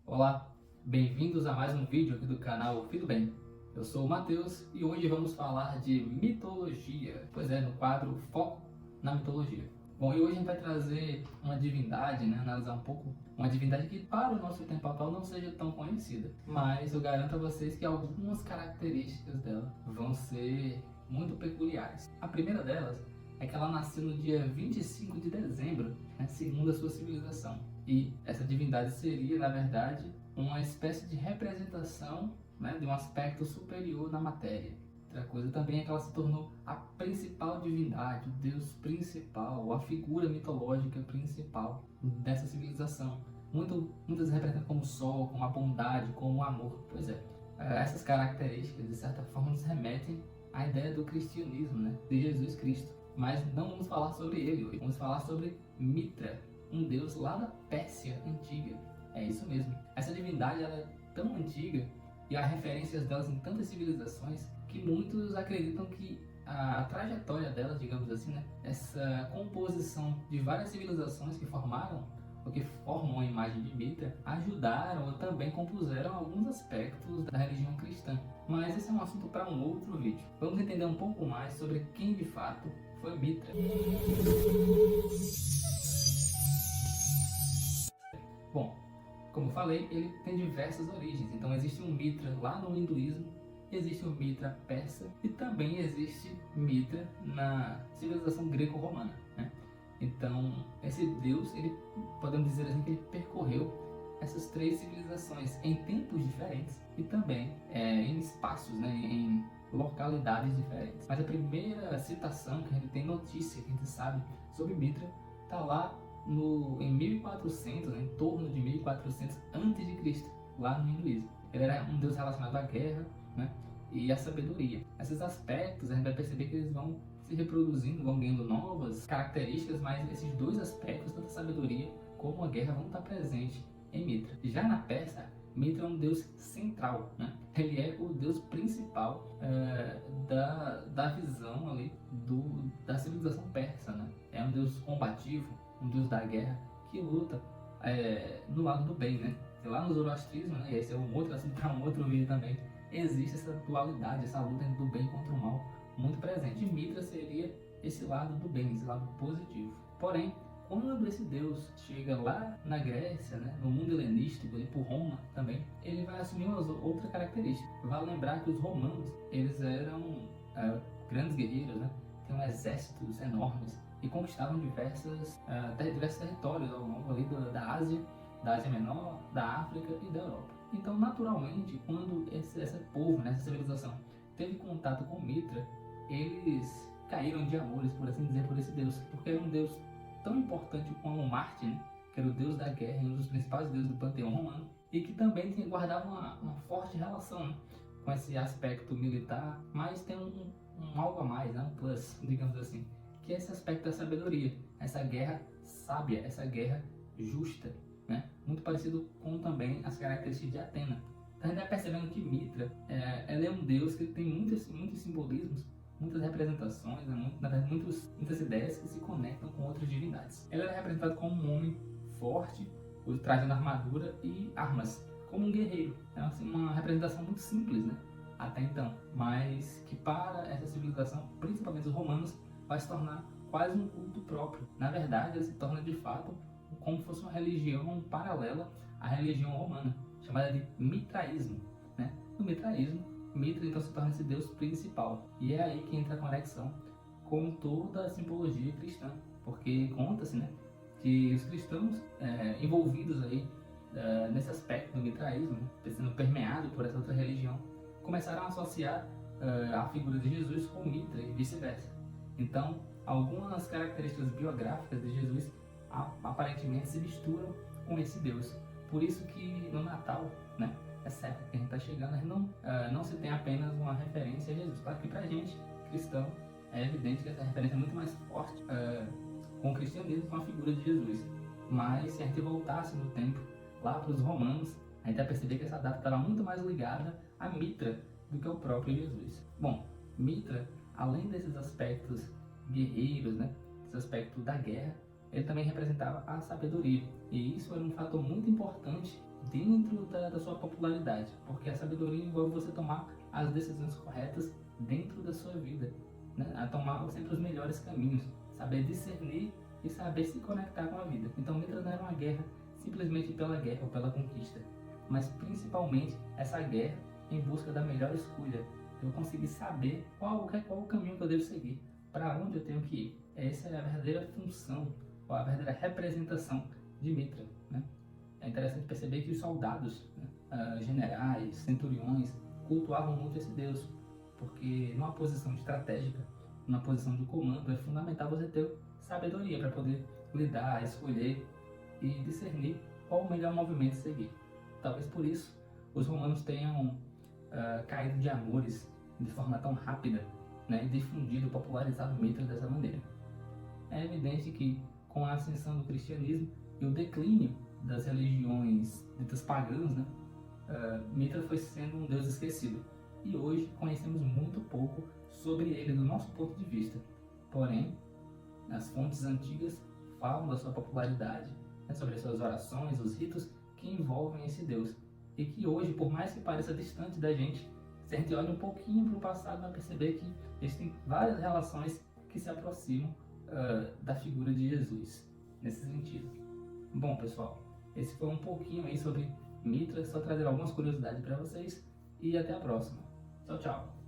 Olá, bem-vindos a mais um vídeo aqui do canal Filho Bem. Eu sou o Matheus e hoje vamos falar de mitologia, pois é, no quadro Foco na Mitologia. Bom, e hoje a gente vai trazer uma divindade, analisar um pouco uma divindade que para o nosso tempo atual não seja tão conhecida, mas eu garanto a vocês que algumas características dela vão ser muito peculiares. A primeira delas é que ela nasceu no dia 25 de dezembro, segundo a sua civilização. E essa divindade seria, na verdade, uma espécie de representação, de um aspecto superior na matéria. Outra coisa também é que ela se tornou a principal divindade, o deus principal, a figura mitológica principal dessa civilização. Muitas representam como o sol, como a bondade, como o amor. Pois é, essas características, de certa forma, nos remetem à ideia do cristianismo, de Jesus Cristo. Mas não vamos falar sobre ele hoje, vamos falar sobre Mitra, um deus lá da Pérsia antiga. É isso mesmo. Essa divindade ela é tão antiga e há referências delas em tantas civilizações que muitos acreditam que a trajetória delas, digamos assim, essa composição de várias civilizações que formaram ou que formam a imagem de Mitra, ajudaram ou também compuseram alguns aspectos da religião cristã. Mas esse é um assunto para um outro vídeo. Vamos entender um pouco mais sobre quem de fato foi Mitra. Bom, como falei, ele tem diversas origens. Então existe um Mitra lá no hinduísmo, existe o Mitra persa e também existe Mitra na civilização greco-romana. Então esse deus, podemos dizer assim que ele percorreu essas três civilizações em tempos diferentes e também em espaços, em localidades diferentes. Mas a primeira citação que a gente tem notícia, que a gente sabe sobre Mitra, está lá em 1400, em torno de 1400 a.C., lá no hinduísmo. Ele era um deus relacionado à guerra, e à sabedoria. Esses aspectos a gente vai perceber que eles vão se reproduzindo, vão ganhando novas características, mas esses dois aspectos, tanto a sabedoria como a guerra, vão estar presentes em Mitra. Já na Pérsia, Mitra é um deus central, Ele é o deus principal da visão ali da civilização persa, É um deus combativo, um deus da guerra, que luta no lado do bem, E lá no zoroastrismo, e esse é um outro assunto para um outro vídeo também, existe essa dualidade, essa luta do bem contra o mal muito presente. E Mitra seria esse lado do bem, esse lado positivo. Porém, quando esse deus chega lá na Grécia, no mundo helenístico, por Roma também, ele vai assumir uma outra característica. Vale lembrar que os romanos, eles eram grandes guerreiros, tinham exércitos enormes e conquistavam diversos territórios ao longo ali da Ásia Menor, da África e da Europa. Então, naturalmente, quando esse povo, essa civilização, teve contato com Mitra, eles caíram de amores, por assim dizer, por esse deus, porque era um deus tão importante como Marte, que era o deus da guerra e um dos principais deuses do panteão romano, e que também guardava uma forte relação com esse aspecto militar, mas tem um algo a mais, um plus, digamos assim, que é esse aspecto da sabedoria, essa guerra sábia, essa guerra justa, muito parecido com também as características de Atena. Então a gente vai percebendo que Mitra ela é um deus que tem muitos simbolismos, muitas representações, na verdade muitas ideias que se conectam com outras divindades. Ela é representada como um homem forte, trazendo armadura e armas, como um guerreiro. É assim, uma representação muito simples, até então, mas que para essa civilização, principalmente os romanos, vai se tornar quase um culto próprio. Na verdade, ele se torna de fato como se fosse uma religião paralela à religião romana, chamada de mitraísmo. No mitraísmo, Mitra então se torna esse deus principal. E é aí que entra a conexão com toda a simbologia cristã, porque conta-se que os cristãos envolvidos aí nesse aspecto do mitraísmo, sendo permeado por essa outra religião, começaram a associar a figura de Jesus com Mitra e vice-versa. Então, algumas características biográficas de Jesus aparentemente se misturam com esse deus. Por isso que no Natal, essa época que a gente está chegando, a gente não se tem apenas uma referência a Jesus. Claro que pra gente, cristão, é evidente que essa referência é muito mais forte com o cristianismo, com a figura de Jesus. Mas se a gente voltasse no tempo, lá para os romanos, a gente vai perceber que essa data estava muito mais ligada a Mitra do que ao próprio Jesus. Bom, Mitra, além desses aspectos guerreiros, esse aspecto da guerra, ele também representava a sabedoria. E isso era um fator muito importante dentro da sua popularidade, porque a sabedoria envolve você tomar as decisões corretas dentro da sua vida, né? A tomar sempre os melhores caminhos, saber discernir e saber se conectar com a vida. Então Mitra não era uma guerra simplesmente pela guerra ou pela conquista, mas principalmente essa guerra em busca da melhor escolha. Eu consegui saber qual o caminho que eu devo seguir, para onde eu tenho que ir. Essa é a verdadeira função, ou a verdadeira representação de Mitra, né? É interessante perceber que os soldados, né, generais, centuriões, cultuavam muito esse deus, porque numa posição estratégica, numa posição de comando, é fundamental você ter sabedoria para poder lidar, escolher e discernir qual o melhor movimento seguir. Talvez por isso os romanos tenham caído de amores de forma tão rápida, né, e difundido, popularizado o Mitra dessa maneira. É evidente que com a ascensão do cristianismo e o declínio das religiões ditas pagãs, né, Mitra foi sendo um deus esquecido. E hoje conhecemos muito pouco sobre ele do nosso ponto de vista. Porém, as fontes antigas falam da sua popularidade, né, sobre as suas orações, os ritos que envolvem esse deus. E que hoje, por mais que pareça distante da gente, se a gente olha um pouquinho para o passado, vai perceber que existem várias relações que se aproximam da figura de Jesus, nesse sentido. Bom, pessoal, esse foi um pouquinho aí sobre Mitra, só trazer algumas curiosidades para vocês e até a próxima. Tchau, tchau!